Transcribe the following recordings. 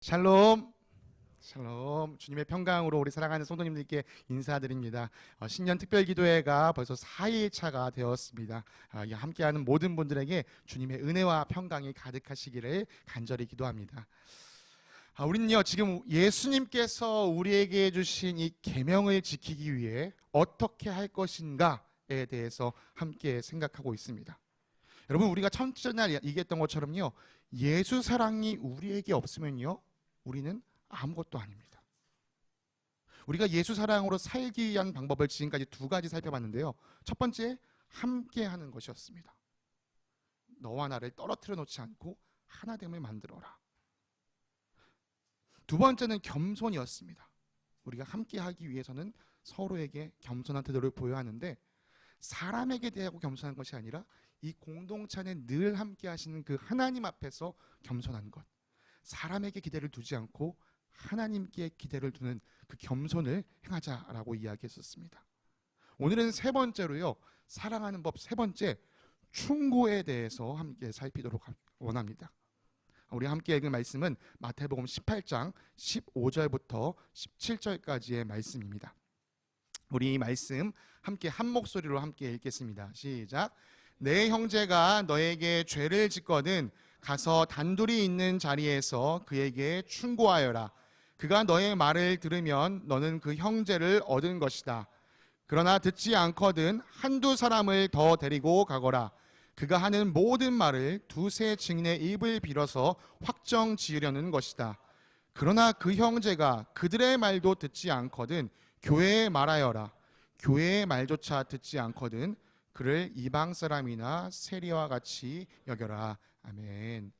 샬롬, 샬롬. 주님의 평강으로 우리 사랑하는 성도님들께 인사드립니다. 신년 특별기도회가 벌써 4일차가 되었습니다. 함께하는 모든 분들에게 주님의 은혜와 평강이 가득하시기를 간절히 기도합니다. 우리는요, 지금 예수님께서 우리에게 주신 이 계명을 지키기 위해 어떻게 할 것인가에 대해서 함께 생각하고 있습니다. 여러분, 우리가 첫째 날 얘기했던 것처럼요, 예수 사랑이 우리에게 없으면요, 우리는 아무것도 아닙니다. 우리가 예수 사랑으로 살기 위한 방법을 지금까지 두 가지 살펴봤는데요. 첫 번째, 함께 하는 것이었습니다. 너와 나를 떨어뜨려 놓지 않고 하나됨을 만들어라. 두 번째는 겸손이었습니다. 우리가 함께 하기 위해서는 서로에게 겸손한 태도를 보여야 하는데, 사람에게 대하고 겸손한 것이 아니라 이 공동체 안에 늘 함께 하시는 그 하나님 앞에서 겸손한 것, 사람에게 기대를 두지 않고 하나님께 기대를 두는 그 겸손을 행하자라고 이야기했었습니다. 오늘은 세 번째로요, 사랑하는 법 세 번째, 충고에 대해서 함께 살피도록 원합니다. 우리 함께 읽을 말씀은 마태복음 18장 15절부터 17절까지의 말씀입니다. 우리 이 말씀 함께 한 목소리로 함께 읽겠습니다. 시작. 내 형제가 너에게 죄를 짓거든 가서 단둘이 있는 자리에서 그에게 충고하여라. 그가 너의 말을 들으면 너는 그 형제를 얻은 것이다. 그러나 듣지 않거든 한두 사람을 더 데리고 가거라. 그가 하는 모든 말을 두세 증인의 입을 빌어서 확정 지으려는 것이다. 그러나 그 형제가 그들의 말도 듣지 않거든 교회에 말하여라. 교회의 말조차 듣지 않거든 그를 이방 사람이나 세리와 같이 여겨라. 아멘.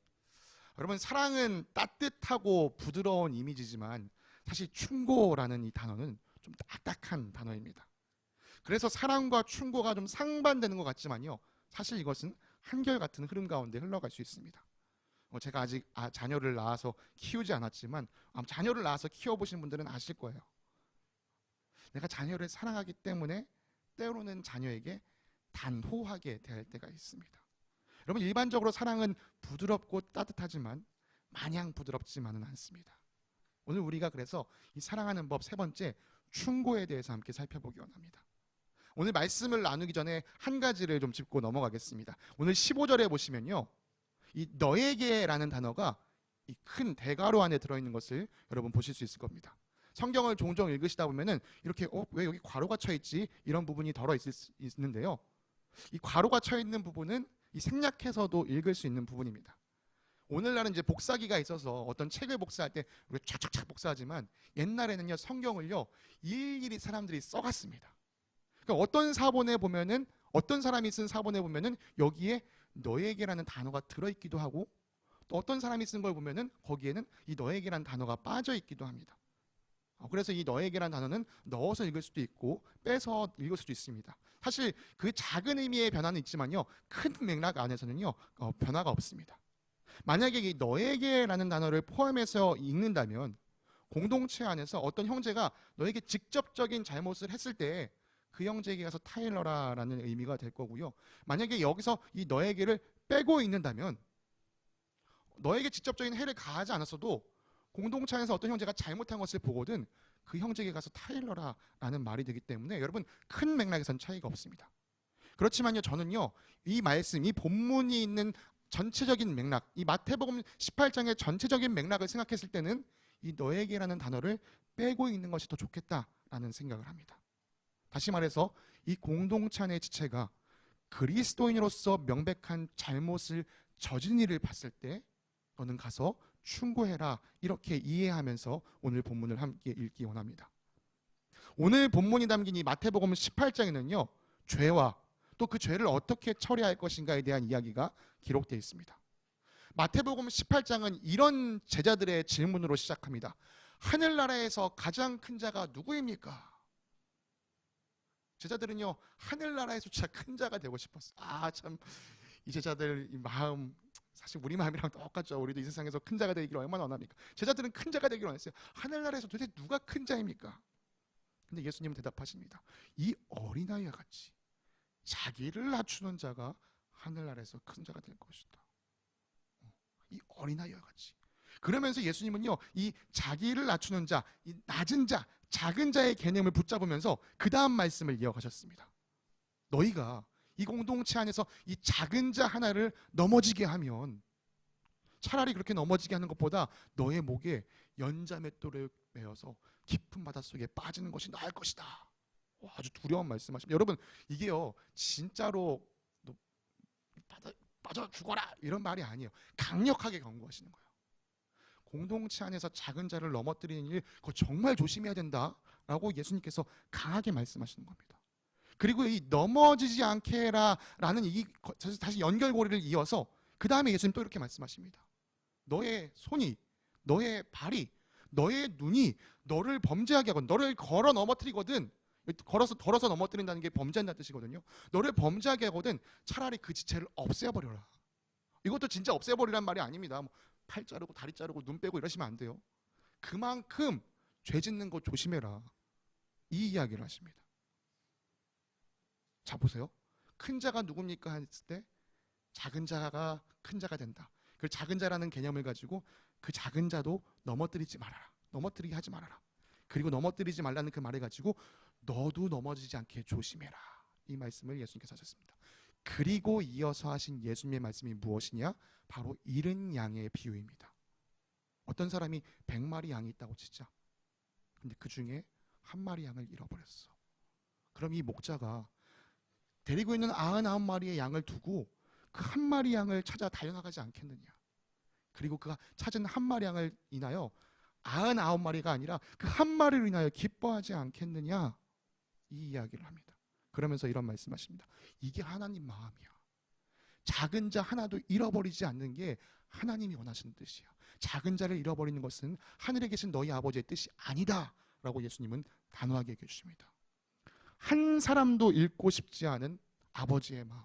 여러분, 사랑은 따뜻하고 부드러운 이미지지만 사실 충고라는 이 단어는 좀 딱딱한 단어입니다. 그래서 사랑과 충고가 좀 상반되는 것 같지만요, 사실 이것은 한결같은 흐름 가운데 흘러갈 수 있습니다. 제가 아직 자녀를 낳아서 키우지 않았지만 자녀를 낳아서 키워보신 분들은 아실 거예요. 내가 자녀를 사랑하기 때문에 때로는 자녀에게 단호하게 대할 때가 있습니다. 여러분, 일반적으로 사랑은 부드럽고 따뜻하지만 마냥 부드럽지만은 않습니다. 오늘 우리가 그래서 이 사랑하는 법 세 번째, 충고에 대해서 함께 살펴보기 원합니다. 오늘 말씀을 나누기 전에 한 가지를 좀 짚고 넘어가겠습니다. 오늘 15절에 보시면요, 이 너에게라는 단어가 이 큰 대괄호 안에 들어있는 것을 여러분 보실 수 있을 겁니다. 성경을 종종 읽으시다 보면은 이렇게 왜 여기 괄호가 쳐 있지? 이런 부분이 있는데요. 이 괄호가 쳐 있는 부분은 이 생략해서도 읽을 수 있는 부분입니다. 오늘날은 이제 복사기가 있어서 어떤 책을 복사할 때 우리가 쫙쫙쫙 복사하지만 옛날에는요, 성경을요 일일이 사람들이 써갔습니다. 그러니까 어떤 사본에 보면은, 어떤 사람이 쓴 사본에 보면은 여기에 너에게라는 단어가 들어있기도 하고, 또 어떤 사람이 쓴 걸 보면은 거기에는 이 너에게라는 단어가 빠져 있기도 합니다. 그래서 이 너에게라는 단어는 넣어서 읽을 수도 있고 빼서 읽을 수도 있습니다. 사실 그 작은 의미의 변화는 있지만요, 큰 맥락 안에서는요 변화가 없습니다. 만약에 이 너에게라는 단어를 포함해서 읽는다면 공동체 안에서 어떤 형제가 너에게 직접적인 잘못을 했을 때 그 형제에게 가서 타일러라라는 의미가 될 거고요. 만약에 여기서 이 너에게를 빼고 읽는다면 너에게 직접적인 해를 가하지 않았어도 공동체 안에서 어떤 형제가 잘못한 것을 보거든 그 형제에게 가서 타일러라라는 말이 되기 때문에 여러분, 큰 맥락에선 차이가 없습니다. 그렇지만요, 저는요 이 말씀, 이 본문이 있는 전체적인 맥락, 이 마태복음 18장의 전체적인 맥락을 생각했을 때는 이 너에게라는 단어를 빼고 읽는 것이 더 좋겠다라는 생각을 합니다. 다시 말해서 이 공동체 안의 지체가 그리스도인으로서 명백한 잘못을 저지른 일을 봤을 때 너는 가서 충고해라, 이렇게 이해하면서 오늘 본문을 함께 읽기 원합니다. 오늘 본문이 담긴 이 마태복음 18장에는요 죄와 또 그 죄를 어떻게 처리할 것인가에 대한 이야기가 기록되어 있습니다. 마태복음 18장은 이런 제자들의 질문으로 시작합니다. 하늘나라에서 가장 큰 자가 누구입니까? 제자들은요 하늘나라에서조차 큰 자가 되고 싶었어요. 참, 이 제자들 이 마음, 사실 우리 마음이랑 똑같죠. 우리도 이 세상에서 큰 자가 되기를 얼마나 원합니까? 제자들은 큰 자가 되기를 원했어요. 하늘나라에서 도대체 누가 큰 자입니까? 근데 예수님은 대답하십니다. 이 어린아이와 같이 자기를 낮추는 자가 하늘나라에서 큰 자가 될 것이다. 이 어린아이와 같이. 그러면서 예수님은요, 이 자기를 낮추는 자, 이 낮은 자, 작은 자의 개념을 붙잡으면서 그 다음 말씀을 이어가셨습니다. 너희가 이 공동체 안에서 이 작은 자 하나를 넘어지게 하면 차라리 그렇게 넘어지게 하는 것보다 너의 목에 연자맷돌을 매어서 깊은 바닷속에 빠지는 것이 나을 것이다. 아주 두려운 말씀하십니다. 여러분, 이게요 진짜로 너 빠져 죽어라 이런 말이 아니에요. 강력하게 경고하시는 거예요. 공동체 안에서 작은 자를 넘어뜨리는 일, 그거 정말 조심해야 된다라고 예수님께서 강하게 말씀하시는 겁니다. 그리고 이 넘어지지 않게 해라라는 이 다시 연결고리를 이어서 그 다음에 예수님 또 이렇게 말씀하십니다. 너의 손이, 너의 발이, 너의 눈이 너를 범죄하게 하거든, 너를 걸어 넘어뜨리거든, 걸어서 넘어뜨린다는 게 범죄한다는 뜻이거든요. 너를 범죄하게 하거든 차라리 그 지체를 없애버려라. 이것도 진짜 없애버리란 말이 아닙니다. 팔 자르고 다리 자르고 눈 빼고 이러시면 안 돼요. 그만큼 죄 짓는 거 조심해라, 이 이야기를 하십니다. 자 보세요. 큰 자가 누굽니까 했을 때 작은 자가 큰 자가 된다. 그 작은 자라는 개념을 가지고 그 작은 자도 넘어뜨리지 말아라, 넘어뜨리게 하지 말아라. 그리고 넘어뜨리지 말라는 그 말을 가지고 너도 넘어지지 않게 조심해라, 이 말씀을 예수님께서 하셨습니다. 그리고 이어서 하신 예수님의 말씀이 무엇이냐? 바로 잃은 양의 비유입니다. 어떤 사람이 100마리 양이 있다고 치자. 근데 그 중에 한 마리 양을 잃어버렸어. 그럼 이 목자가 데리고 있는 99마리의 양을 두고 그 한 마리 양을 찾아 달려나가지 않겠느냐? 그리고 그가 찾은 한 마리 양을 인하여 99마리가 아니라 그 한 마리로 인하여 기뻐하지 않겠느냐? 이 이야기를 합니다. 그러면서 이런 말씀하십니다. 이게 하나님 마음이야. 작은 자 하나도 잃어버리지 않는 게 하나님이 원하시는 뜻이야. 작은 자를 잃어버리는 것은 하늘에 계신 너희 아버지의 뜻이 아니다 라고 예수님은 단호하게 얘기해 주십니다. 한 사람도 잃고 싶지 않은 아버지의 마음,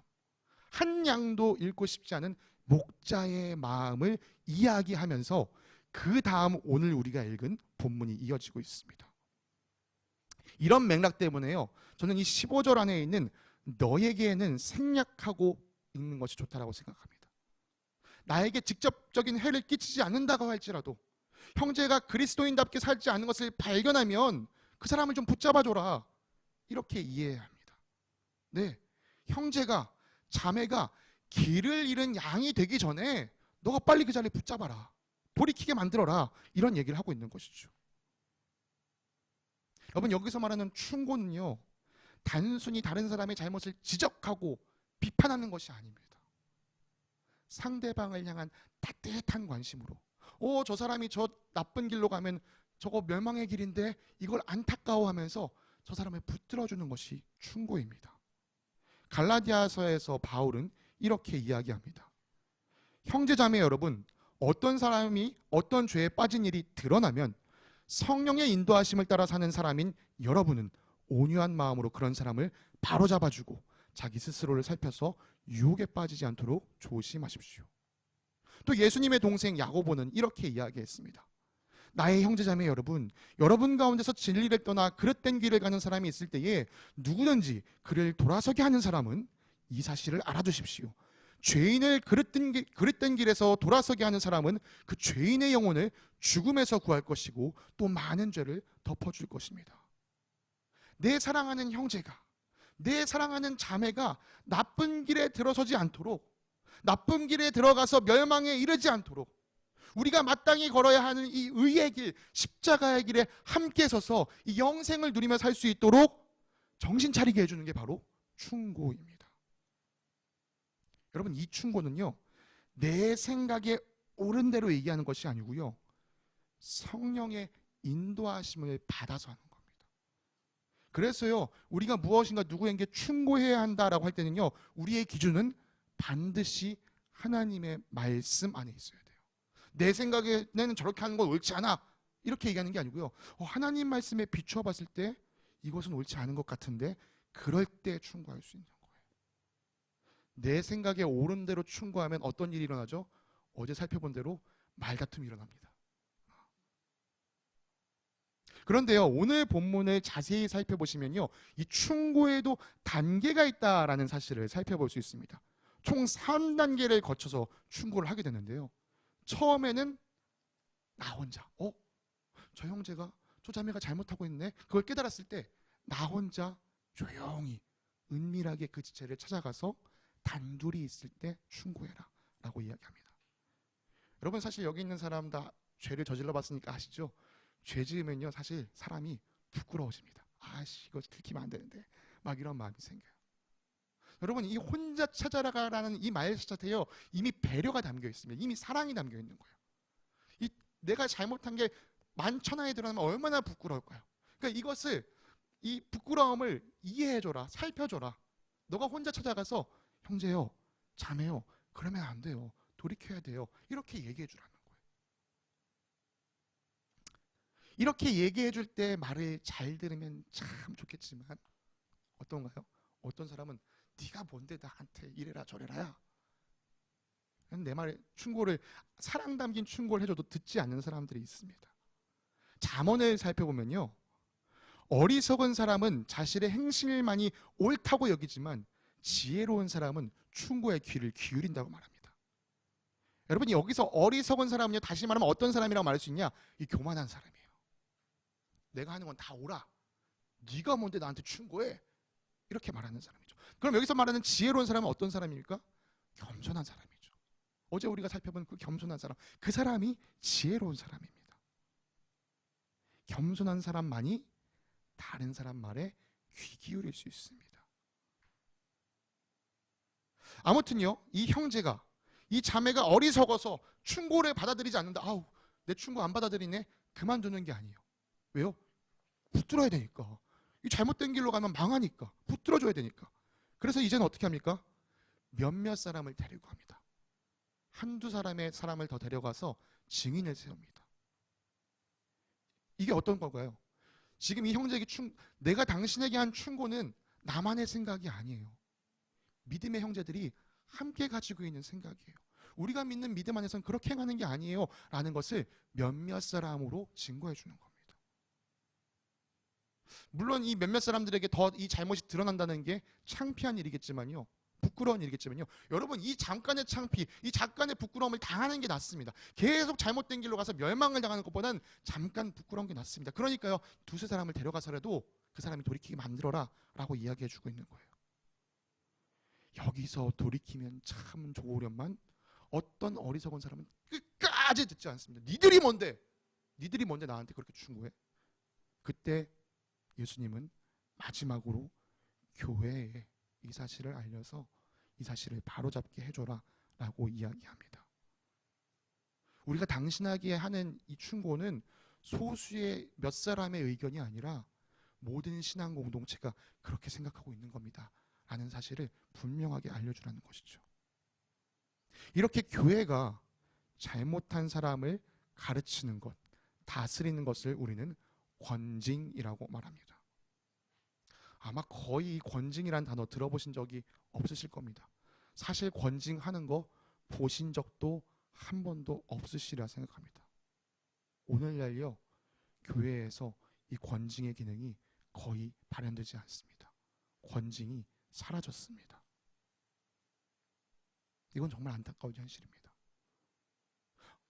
한 양도 잃고 싶지 않은 목자의 마음을 이야기하면서 그 다음 오늘 우리가 읽은 본문이 이어지고 있습니다. 이런 맥락 때문에요, 저는 이 15절 안에 있는 너에게는 생략하고 읽는 것이 좋다라고 생각합니다. 나에게 직접적인 해를 끼치지 않는다고 할지라도 형제가 그리스도인답게 살지 않는 것을 발견하면 그 사람을 좀 붙잡아줘라, 이렇게 이해해야 합니다. 네, 형제가, 자매가 길을 잃은 양이 되기 전에 너가 빨리 그 자리를 붙잡아라, 돌이키게 만들어라, 이런 얘기를 하고 있는 것이죠. 여러분, 여기서 말하는 충고는요, 단순히 다른 사람의 잘못을 지적하고 비판하는 것이 아닙니다. 상대방을 향한 따뜻한 관심으로, 저 사람이 저 나쁜 길로 가면 저거 멸망의 길인데 이걸 안타까워하면서 저 사람을 붙들어주는 것이 충고입니다. 갈라디아서에서 바울은 이렇게 이야기합니다. 형제자매 여러분, 어떤 사람이 어떤 죄에 빠진 일이 드러나면 성령의 인도하심을 따라 사는 사람인 여러분은 온유한 마음으로 그런 사람을 바로잡아주고 자기 스스로를 살펴서 유혹에 빠지지 않도록 조심하십시오. 또 예수님의 동생 야고보는 이렇게 이야기했습니다. 나의 형제자매 여러분, 여러분 가운데서 진리를 떠나 그릇된 길을 가는 사람이 있을 때에 누구든지 그를 돌아서게 하는 사람은 이 사실을 알아두십시오. 죄인을 그릇된 길에서 돌아서게 하는 사람은 그 죄인의 영혼을 죽음에서 구할 것이고 또 많은 죄를 덮어줄 것입니다. 내 사랑하는 형제가, 내 사랑하는 자매가 나쁜 길에 들어서지 않도록, 나쁜 길에 들어가서 멸망에 이르지 않도록 우리가 마땅히 걸어야 하는 이 의의 길, 십자가의 길에 함께 서서 이 영생을 누리며 살 수 있도록 정신 차리게 해주는 게 바로 충고입니다. 여러분, 이 충고는요, 내 생각에 옳은 대로 얘기하는 것이 아니고요, 성령의 인도하심을 받아서 하는 겁니다. 그래서요, 우리가 무엇인가 누구에게 충고해야 한다라고 할 때는요, 우리의 기준은 반드시 하나님의 말씀 안에 있어야 돼요. 내 생각에는 저렇게 하는 건 옳지 않아, 이렇게 얘기하는 게 아니고요, 하나님 말씀에 비추어 봤을 때 이것은 옳지 않은 것 같은데, 그럴 때 충고할 수 있는 거예요. 내 생각에 옳은 대로 충고하면 어떤 일이 일어나죠? 어제 살펴본 대로 말다툼이 일어납니다. 그런데요, 오늘 본문을 자세히 살펴보시면요, 이 충고에도 단계가 있다라는 사실을 살펴볼 수 있습니다. 총 3단계를 거쳐서 충고를 하게 되는데요, 처음에는 나 혼자 저 형제가 저 자매가 잘못하고 있네. 그걸 깨달았을 때 나 혼자 조용히 은밀하게 그 지체를 찾아가서 단둘이 있을 때 충고해라 라고 이야기합니다. 여러분, 사실 여기 있는 사람 다 죄를 저질러 봤으니까 아시죠? 죄 지으면요 사실 사람이 부끄러워집니다. 아씨, 이거 들키면 안 되는데 막 이런 마음이 생겨요. 여러분, 이 혼자 찾아라라는 이 말 자체요 이미 배려가 담겨 있습니다. 이미 사랑이 담겨 있는 거예요. 이 내가 잘못한 게 만천하에 드러나면 얼마나 부끄러울까요? 그러니까 이것을, 이 부끄러움을 이해해줘라, 살펴줘라. 너가 혼자 찾아가서 형제요, 자매요, 그러면 안 돼요, 돌이켜야 돼요, 이렇게 얘기해주라는 거예요. 이렇게 얘기해줄 때 말을 잘 들으면 참 좋겠지만 어떤가요? 어떤 사람은 네가 뭔데 나한테 이래라 저래라야, 내 말에 충고를, 사랑 담긴 충고를 해줘도 듣지 않는 사람들이 있습니다. 잠언을 살펴보면요, 어리석은 사람은 자신의 행실만이 옳다고 여기지만 지혜로운 사람은 충고의 귀를 기울인다고 말합니다. 여러분, 여기서 어리석은 사람은요, 다시 말하면 어떤 사람이라고 말할 수 있냐? 이 교만한 사람이에요. 내가 하는 건 다 옳아, 네가 뭔데 나한테 충고해, 이렇게 말하는 사람이죠. 그럼 여기서 말하는 지혜로운 사람은 어떤 사람입니까? 겸손한 사람이죠. 어제 우리가 살펴본 그 겸손한 사람, 그 사람이 지혜로운 사람입니다. 겸손한 사람만이 다른 사람 말에 귀 기울일 수 있습니다. 아무튼요, 이 형제가, 이 자매가 어리석어서 충고를 받아들이지 않는다, 아우 내 충고 안 받아들이네, 그만두는 게 아니에요. 왜요? 붙들어야 되니까. 이 잘못된 길로 가면 망하니까 붙들어줘야 되니까. 그래서 이제는 어떻게 합니까? 몇몇 사람을 데리고 갑니다. 한두 사람을 더 데려가서 증인을 세웁니다. 이게 어떤 건가요? 지금 이 형제에게 내가 당신에게 한 충고는 나만의 생각이 아니에요. 믿음의 형제들이 함께 가지고 있는 생각이에요. 우리가 믿는 믿음 안에서는 그렇게 행하는 게 아니에요 라는 것을 몇몇 사람으로 증거해 주는 겁니다. 물론 이 몇몇 사람들에게 더 이 잘못이 드러난다는 게 창피한 일이겠지만요, 부끄러운 일이겠지만요, 여러분, 이 잠깐의 창피, 이 잠깐의 부끄러움을 당하는 게 낫습니다. 계속 잘못된 길로 가서 멸망을 당하는 것보다는 잠깐 부끄러운 게 낫습니다. 그러니까요, 두세 사람을 데려가서라도 그 사람이 돌이키게 만들어라 라고 이야기해 주고 있는 거예요. 여기서 돌이키면 참 좋으련만 어떤 어리석은 사람은 끝까지 듣지 않습니다. 니들이 뭔데 나한테 그렇게 충고해? 그때 예수님은 마지막으로 교회에 이 사실을 알려서 이 사실을 바로잡게 해줘라 라고 이야기합니다. 우리가 당신에게 하는 이 충고는 소수의 몇 사람의 의견이 아니라 모든 신앙 공동체가 그렇게 생각하고 있는 겁니다 라는 사실을 분명하게 알려주라는 것이죠. 이렇게 교회가 잘못한 사람을 가르치는 것, 다스리는 것을 우리는 권징이라고 말합니다. 아마 거의 권징이라는 단어 들어보신 적이 없으실 겁니다. 사실 권징하는 거 보신 적도 한 번도 없으시리라 생각합니다. 오늘날요, 교회에서 이 권징의 기능이 거의 발현되지 않습니다. 권징이 사라졌습니다. 이건 정말 안타까운 현실입니다.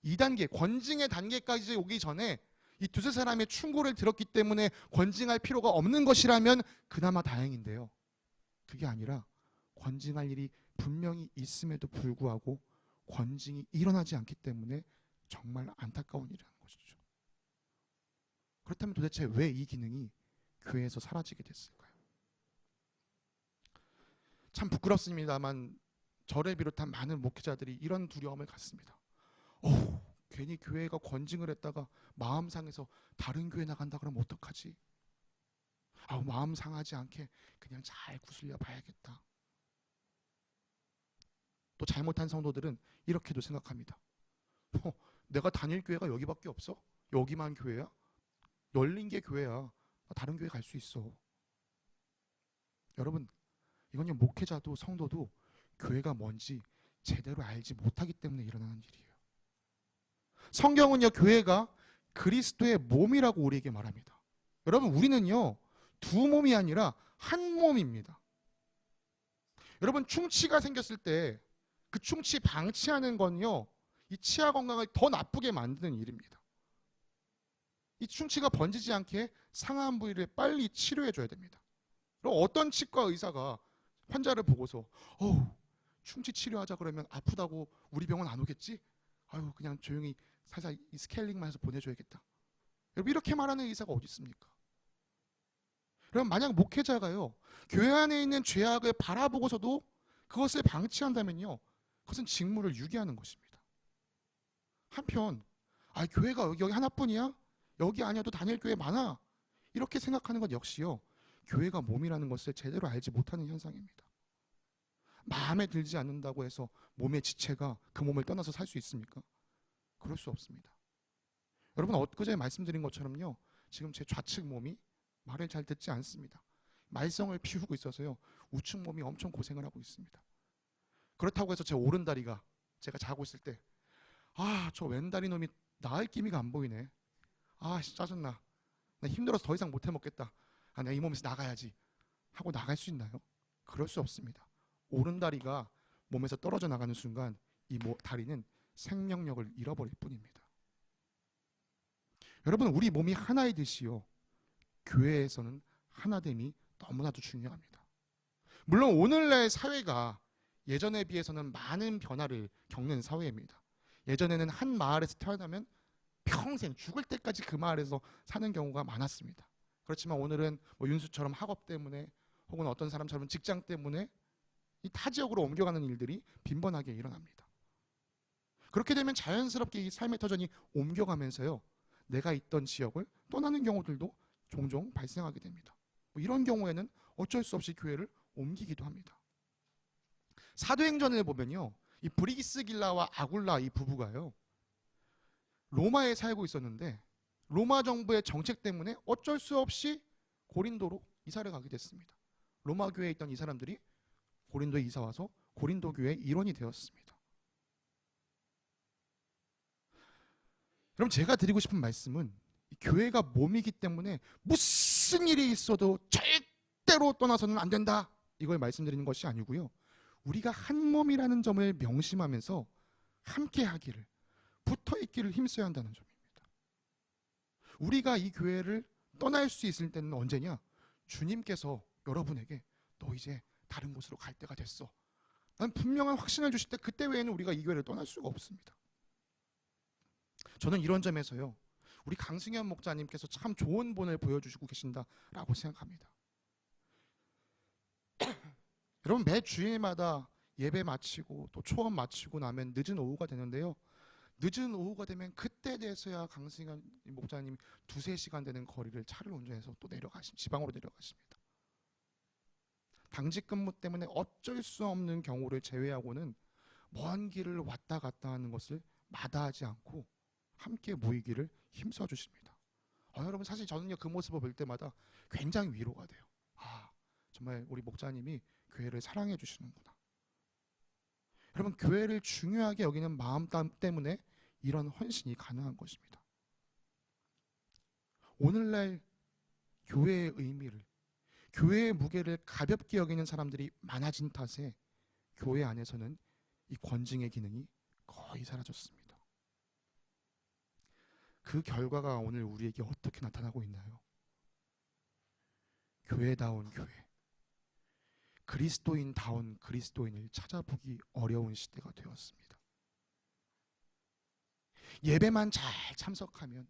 2단계, 권징의 단계까지 오기 전에 이 두세 사람의 충고를 들었기 때문에 권징할 필요가 없는 것이라면 그나마 다행인데요, 그게 아니라 권징할 일이 분명히 있음에도 불구하고 권징이 일어나지 않기 때문에 정말 안타까운 일이라는 것이죠. 그렇다면 도대체 왜 이 기능이 교회에서 사라지게 됐을까요? 참 부끄럽습니다만 저를 비롯한 많은 목회자들이 이런 두려움을 갖습니다. 괜히 교회가 권징을 했다가 마음 상해서 다른 교회 나간다 그러면 어떡하지? 마음 상하지 않게 그냥 잘 구슬려 봐야겠다. 또 잘못한 성도들은 이렇게도 생각합니다. 내가 다닐 교회가 여기밖에 없어? 여기만 교회야? 열린 게 교회야. 다른 교회 갈 수 있어. 여러분, 이건요, 목회자도 성도도 교회가 뭔지 제대로 알지 못하기 때문에 일어나는 일이에요. 성경은요, 교회가 그리스도의 몸이라고 우리에게 말합니다. 여러분, 우리는요, 두 몸이 아니라 한 몸입니다. 여러분, 충치가 생겼을 때 그 충치 방치하는 건요, 이 치아 건강을 더 나쁘게 만드는 일입니다. 이 충치가 번지지 않게 상한 부위를 빨리 치료해 줘야 됩니다. 그럼 어떤 치과 의사가 환자를 보고서 충치 치료하자 그러면 아프다고 우리 병원 안 오겠지? 아유 그냥 조용히 살살 이 스케일링만 해서 보내줘야겠다. 여러분 이렇게 말하는 의사가 어디 있습니까? 그럼 만약 목회자가요 교회 안에 있는 죄악을 바라보고서도 그것을 방치한다면요 그것은 직무를 유기하는 것입니다. 한편 교회가 여기 하나뿐이야? 여기 아니어도 다닐 교회 많아? 이렇게 생각하는 것 역시요 교회가 몸이라는 것을 제대로 알지 못하는 현상입니다. 마음에 들지 않는다고 해서 몸의 지체가 그 몸을 떠나서 살 수 있습니까? 그럴 수 없습니다. 여러분 엊그제 말씀드린 것처럼요 지금 제 좌측 몸이 말을 잘 듣지 않습니다. 말썽을 피우고 있어서요 우측 몸이 엄청 고생을 하고 있습니다. 그렇다고 해서 제 오른다리가 제가 자고 있을 때 저 왼다리 놈이 나을 기미가 안 보이네. 짜증나. 나 힘들어서 더 이상 못 해먹겠다. 내가 이 몸에서 나가야지 하고 나갈 수 있나요? 그럴 수 없습니다. 오른다리가 몸에서 떨어져 나가는 순간 이 다리는 생명력을 잃어버릴 뿐입니다. 여러분 우리 몸이 하나이듯이요 교회에서는 하나됨이 너무나도 중요합니다. 물론 오늘날 사회가 예전에 비해서는 많은 변화를 겪는 사회입니다. 예전에는 한 마을에서 태어나면 평생 죽을 때까지 그 마을에서 사는 경우가 많았습니다. 그렇지만 오늘은 윤수처럼 학업 때문에 혹은 어떤 사람처럼 직장 때문에 이 타 지역으로 옮겨가는 일들이 빈번하게 일어납니다. 그렇게 되면 자연스럽게 이 삶의 터전이 옮겨가면서요 내가 있던 지역을 떠나는 경우들도 종종 발생하게 됩니다. 이런 경우에는 어쩔 수 없이 교회를 옮기기도 합니다. 사도행전을 보면요 이 브리기스길라와 아굴라 이 부부가요 로마에 살고 있었는데 로마 정부의 정책 때문에 어쩔 수 없이 고린도로 이사를 가게 됐습니다. 로마 교회에 있던 이 사람들이 고린도에 이사 와서 고린도 교회의 일원이 되었습니다. 그럼 제가 드리고 싶은 말씀은 교회가 몸이기 때문에 무슨 일이 있어도 절대로 떠나서는 안 된다 이걸 말씀드리는 것이 아니고요 우리가 한 몸이라는 점을 명심하면서 함께 하기를 붙어있기를 힘써야 한다는 점입니다. 우리가 이 교회를 떠날 수 있을 때는 언제냐? 주님께서 여러분에게 너 이제 다른 곳으로 갈 때가 됐어 난 분명한 확신을 주실 때 그때 외에는 우리가 이 교회를 떠날 수가 없습니다. 저는 이런 점에서요 우리 강승현 목사님께서 참 좋은 본을 보여주시고 계신다라고 생각합니다. 여러분 매 주일마다 예배 마치고 또 초원 마치고 나면 늦은 오후가 되는데요 늦은 오후가 되면 그때 돼서야 강승현 목사님이 2-3시간 되는 거리를 차를 운전해서 또 지방으로 내려가십니다. 당직 근무 때문에 어쩔 수 없는 경우를 제외하고는 먼 길을 왔다 갔다 하는 것을 마다하지 않고 함께 모이기를 힘써 주십니다. 여러분 사실 저는요 그 모습을 볼 때마다 굉장히 위로가 돼요. 정말 우리 목사님이 교회를 사랑해 주시는구나. 여러분 교회를 중요하게 여기는 마음 때문에 이런 헌신이 가능한 것입니다. 오늘날 교회의 의미를 교회의 무게를 가볍게 여기는 사람들이 많아진 탓에 교회 안에서는 이 권징의 기능이 거의 사라졌습니다. 그 결과가 오늘 우리에게 어떻게 나타나고 있나요? 교회다운 교회, 그리스도인다운 그리스도인을 찾아보기 어려운 시대가 되었습니다. 예배만 잘 참석하면,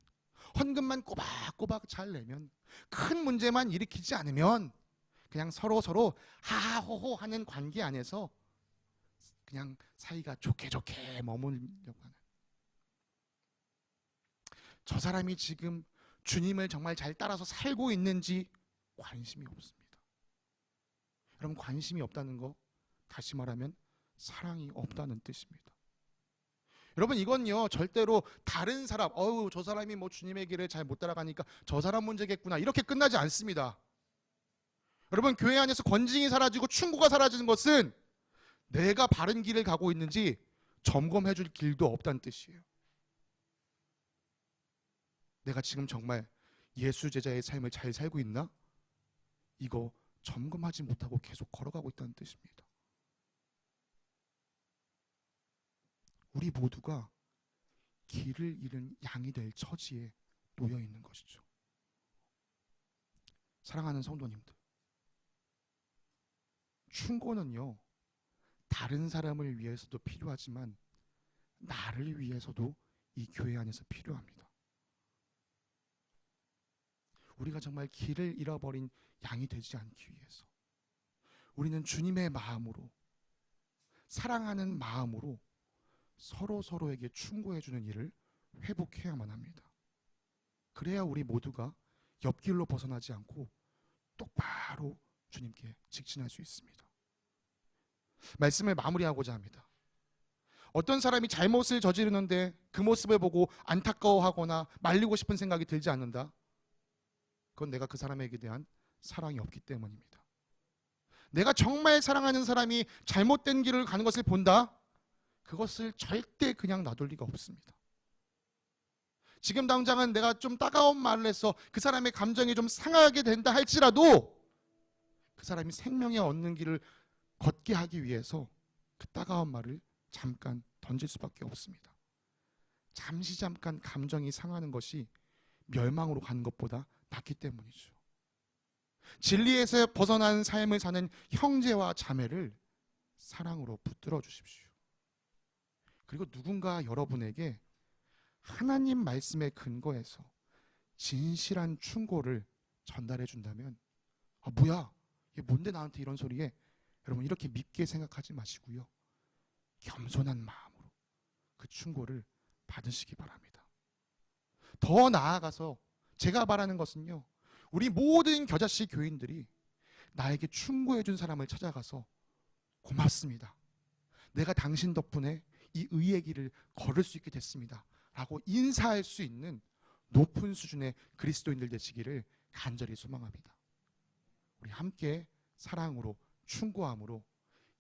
헌금만 꼬박꼬박 잘 내면, 큰 문제만 일으키지 않으면 그냥 서로 하하호호 하는 관계 안에서 그냥 사이가 좋게 머물려고 하는, 저 사람이 지금 주님을 정말 잘 따라서 살고 있는지 관심이 없습니다. 여러분 관심이 없다는 거 다시 말하면 사랑이 없다는 뜻입니다. 여러분 이건요 절대로 다른 사람 저 사람이 뭐 주님의 길을 잘 못 따라가니까 저 사람 문제겠구나 이렇게 끝나지 않습니다. 여러분 교회 안에서 권징이 사라지고 충고가 사라지는 것은 내가 바른 길을 가고 있는지 점검해 줄 길도 없다는 뜻이에요. 내가 지금 정말 예수 제자의 삶을 잘 살고 있나? 이거 점검하지 못하고 계속 걸어가고 있다는 뜻입니다. 우리 모두가 길을 잃은 양이 될 처지에 놓여 있는 것이죠. 사랑하는 성도님들, 충고는요, 다른 사람을 위해서도 필요하지만 나를 위해서도 이 교회 안에서 필요합니다. 우리가 정말 길을 잃어버린 양이 되지 않기 위해서 우리는 주님의 마음으로, 사랑하는 마음으로 서로에게 충고해주는 일을 회복해야만 합니다. 그래야 우리 모두가 옆길로 벗어나지 않고 똑바로 주님께 직진할 수 있습니다. 말씀을 마무리하고자 합니다. 어떤 사람이 잘못을 저지르는데 그 모습을 보고 안타까워하거나 말리고 싶은 생각이 들지 않는다? 그건 내가 그 사람에게 대한 사랑이 없기 때문입니다. 내가 정말 사랑하는 사람이 잘못된 길을 가는 것을 본다? 그것을 절대 그냥 놔둘 리가 없습니다. 지금 당장은 내가 좀 따가운 말을 해서 그 사람의 감정이 좀 상하게 된다 할지라도 그 사람이 생명에 얻는 길을 걷게 하기 위해서 그 따가운 말을 잠깐 던질 수밖에 없습니다. 잠깐 감정이 상하는 것이 멸망으로 가는 것보다 낫기 때문이죠. 진리에서 벗어난 삶을 사는 형제와 자매를 사랑으로 붙들어 주십시오. 그리고 누군가 여러분에게 하나님 말씀에 근거해서 진실한 충고를 전달해 준다면 뭐야? 이게 뭔데 나한테 이런 소리에? 여러분 이렇게 밉게 생각하지 마시고요. 겸손한 마음으로 그 충고를 받으시기 바랍니다. 더 나아가서 제가 바라는 것은요. 우리 모든 겨자씨 교인들이 나에게 충고해 준 사람을 찾아가서 고맙습니다. 내가 당신 덕분에 이 의의 길을 걸을 수 있게 됐습니다. 라고 인사할 수 있는 높은 수준의 그리스도인들 되시기를 간절히 소망합니다. 우리 함께 사랑으로 충고함으로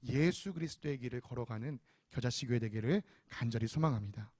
예수 그리스도의 길을 걸어가는 겨자씨 교회 되기를 간절히 소망합니다.